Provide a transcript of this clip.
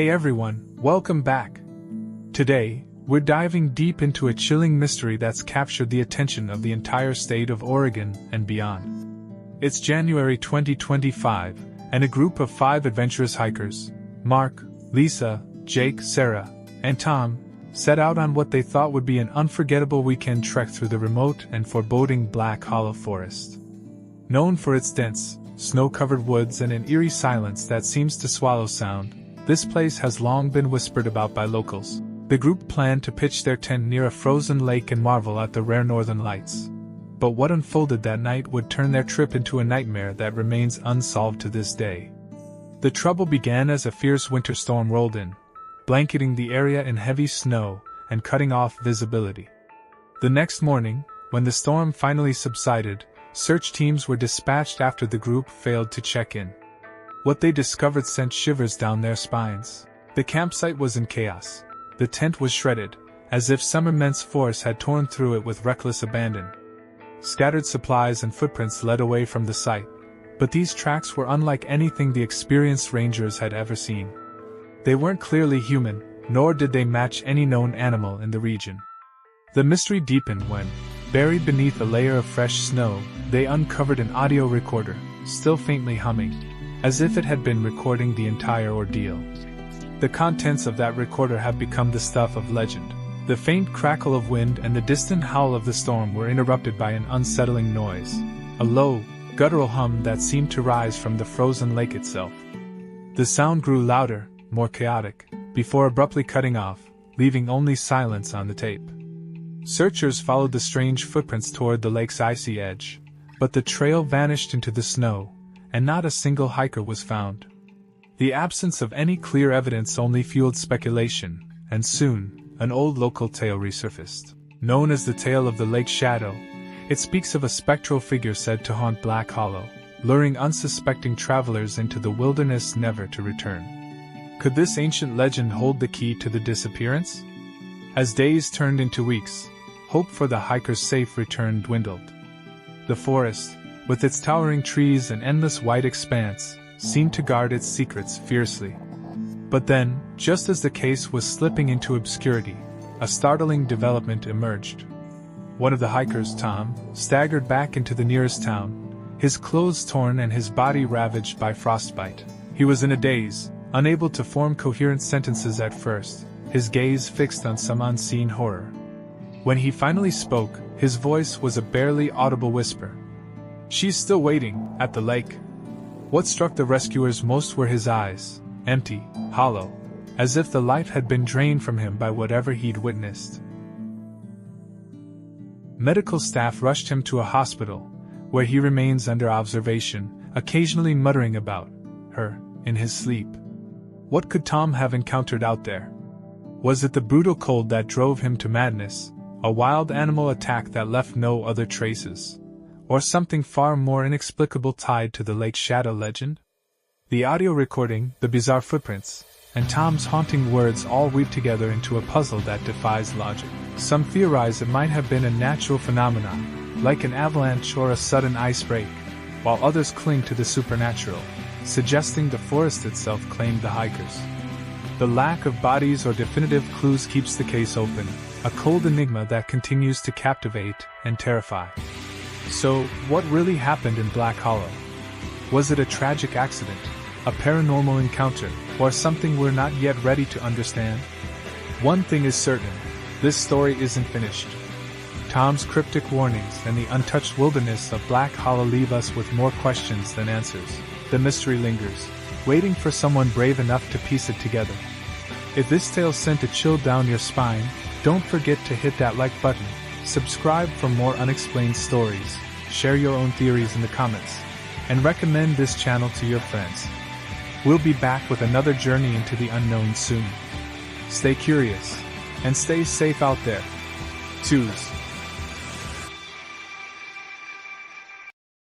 Hey everyone, welcome back. Today, we're diving deep into a chilling mystery that's captured the attention of the entire state of Oregon and beyond. It's January 2025, and a group of 5 adventurous hikers, Mark, Lisa, Jake, Sarah, and Tom, set out on what they thought would be an unforgettable weekend trek through the remote and foreboding Black Hollow Forest. Known for its dense, snow-covered woods and an eerie silence that seems to swallow sound, this place has long been whispered about by locals. The group planned to pitch their tent near a frozen lake and marvel at the rare northern lights. But what unfolded that night would turn their trip into a nightmare that remains unsolved to this day. The trouble began as a fierce winter storm rolled in, blanketing the area in heavy snow and cutting off visibility. The next morning, when the storm finally subsided, search teams were dispatched after the group failed to check in. What they discovered sent shivers down their spines. The campsite was in chaos. The tent was shredded, as if some immense force had torn through it with reckless abandon. Scattered supplies and footprints led away from the site, but these tracks were unlike anything the experienced rangers had ever seen. They weren't clearly human, nor did they match any known animal in the region. The mystery deepened when, buried beneath a layer of fresh snow, they uncovered an audio recorder, still faintly humming, as if it had been recording the entire ordeal. The contents of that recorder have become the stuff of legend. The faint crackle of wind and the distant howl of the storm were interrupted by an unsettling noise, a low, guttural hum that seemed to rise from the frozen lake itself. The sound grew louder, more chaotic, before abruptly cutting off, leaving only silence on the tape. Searchers followed the strange footprints toward the lake's icy edge, but the trail vanished into the snow, and not a single hiker was found. The absence of any clear evidence only fueled speculation, and soon, an old local tale resurfaced. Known as the Tale of the Lake Shadow, it speaks of a spectral figure said to haunt Black Hollow, luring unsuspecting travelers into the wilderness never to return. Could this ancient legend hold the key to the disappearance? As days turned into weeks, hope for the hikers' safe return dwindled. The forest, with its towering trees and endless white expanse, seemed to guard its secrets fiercely. But then, just as the case was slipping into obscurity, a startling development emerged. One of the hikers, Tom, staggered back into the nearest town, his clothes torn and his body ravaged by frostbite. He was in a daze, unable to form coherent sentences at first, his gaze fixed on some unseen horror. When he finally spoke, his voice was a barely audible whisper. "She's still waiting, at the lake." What struck the rescuers most were his eyes, empty, hollow, as if the life had been drained from him by whatever he'd witnessed. Medical staff rushed him to a hospital, where he remains under observation, occasionally muttering about her in his sleep. What could Tom have encountered out there? Was it the brutal cold that drove him to madness, a wild animal attack that left no other traces, or something far more inexplicable tied to the Lake Shadow legend? The audio recording, the bizarre footprints, and Tom's haunting words all weave together into a puzzle that defies logic. Some theorize it might have been a natural phenomenon, like an avalanche or a sudden ice break, while others cling to the supernatural, suggesting the forest itself claimed the hikers. The lack of bodies or definitive clues keeps the case open, a cold enigma that continues to captivate and terrify. So, what really happened in Black Hollow? Was it a tragic accident, a paranormal encounter, or something we're not yet ready to understand? One thing is certain, this story isn't finished. Tom's cryptic warnings and the untouched wilderness of Black Hollow leave us with more questions than answers. The mystery lingers, waiting for someone brave enough to piece it together. If this tale sent a chill down your spine, don't forget to hit that like button, subscribe for more unexplained stories, share your own theories in the comments, and recommend this channel to your friends. We'll be back with another journey into the unknown soon. Stay curious, and stay safe out there. Tschüss.